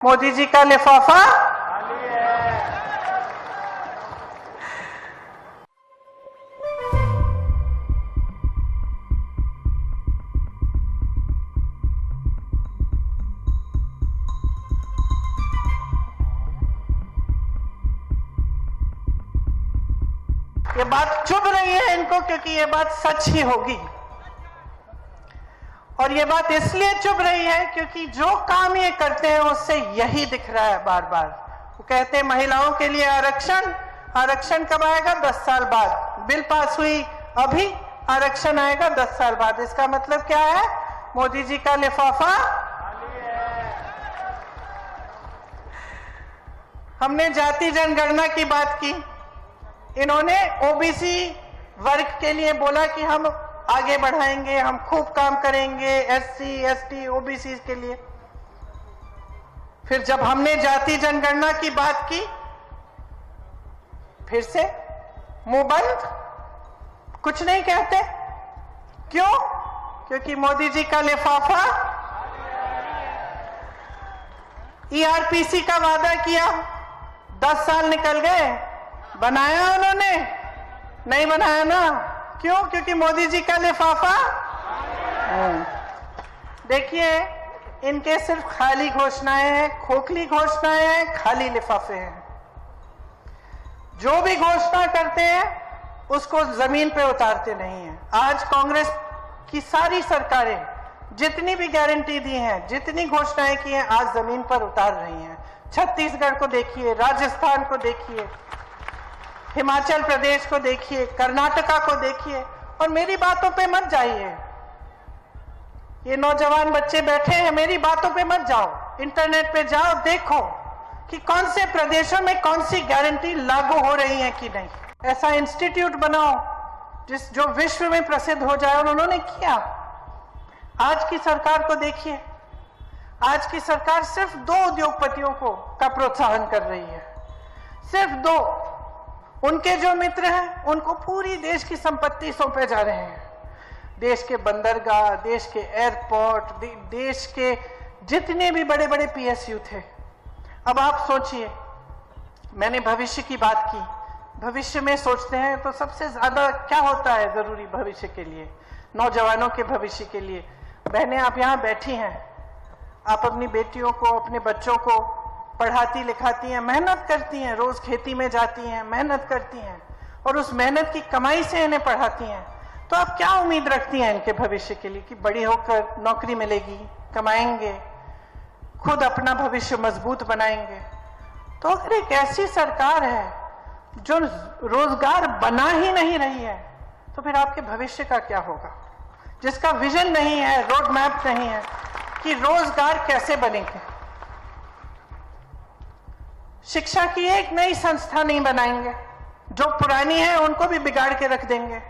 मोदी जी का लिफाफा ये बात चुभ रही है इनको, क्योंकि ये बात सच ही होगी। और ये बात इसलिए चुभ रही है क्योंकि जो काम ये करते हैं उससे यही दिख रहा है बार बार। वो कहते हैं महिलाओं के लिए आरक्षण, आरक्षण कब आएगा? 10 साल बाद। बिल पास हुई अभी, आरक्षण आएगा 10 साल बाद। इसका मतलब क्या है? मोदी जी का लिफाफा। हमने जाति जनगणना की बात की, इन्होंने ओबीसी वर्ग के लिए बोला कि हम आगे बढ़ाएंगे, हम खूब काम करेंगे एससी, एसटी, ओबीसी के लिए। फिर जब हमने जाति जनगणना की बात की, फिर से मुंह बंद, कुछ नहीं कहते। क्यों? क्योंकि मोदी जी का लिफाफा। ईआरपीसी का वादा किया, 10 साल निकल गए, बनाया उन्होंने? नहीं बनाया ना। क्यों? क्योंकि मोदी जी का लिफाफा। देखिए, इनके सिर्फ खाली घोषणाएं हैं, खोखली घोषणाएं हैं, खाली लिफाफे हैं। जो भी घोषणा करते हैं उसको जमीन पे उतारते नहीं हैं। आज कांग्रेस की सारी सरकारें जितनी भी गारंटी दी हैं, जितनी घोषणाएं की हैं, आज जमीन पर उतार रही हैं। छत्तीसगढ़ को देखिए, राजस्थान को देखिए, हिमाचल प्रदेश को देखिए, कर्नाटका को देखिए। और मेरी बातों पे मत जाइए, ये नौजवान बच्चे बैठे हैं, मेरी बातों पे मत जाओ, इंटरनेट पे जाओ, देखो कि कौन से प्रदेशों में कौन सी गारंटी लागू हो रही है कि नहीं। ऐसा इंस्टीट्यूट बनाओ जो विश्व में प्रसिद्ध हो जाए, और उन्होंने किया। आज की सरकार को देखिए, आज की सरकार सिर्फ 2 उद्योगपतियों का प्रोत्साहन कर रही है, सिर्फ 2। उनके जो मित्र हैं उनको पूरी देश की संपत्ति सौंपे जा रहे हैं। देश के बंदरगाह, देश के एयरपोर्ट, देश के जितने भी बड़े बड़े पीएसयू थे। अब आप सोचिए, मैंने भविष्य की बात की। भविष्य में सोचते हैं तो सबसे ज्यादा क्या होता है जरूरी भविष्य के लिए? नौजवानों के भविष्य के लिए। बहनें, आप यहाँ बैठी हैं, आप अपनी बेटियों को, अपने बच्चों को पढ़ाती लिखाती हैं, मेहनत करती हैं, रोज खेती में जाती हैं, मेहनत करती हैं, और उस मेहनत की कमाई से इन्हें पढ़ाती हैं। तो आप क्या उम्मीद रखती हैं इनके भविष्य के लिए? कि बड़ी होकर नौकरी मिलेगी, कमाएंगे, खुद अपना भविष्य मजबूत बनाएंगे। तो अगर एक ऐसी सरकार है जो रोजगार बना ही नहीं रही है, तो फिर आपके भविष्य का क्या होगा? जिसका विजन नहीं है, रोड मैप नहीं है कि रोजगार कैसे बनेंगे। शिक्षा की एक नई संस्था नहीं बनाएंगे, जो पुरानी है उनको भी बिगाड़ के रख देंगे।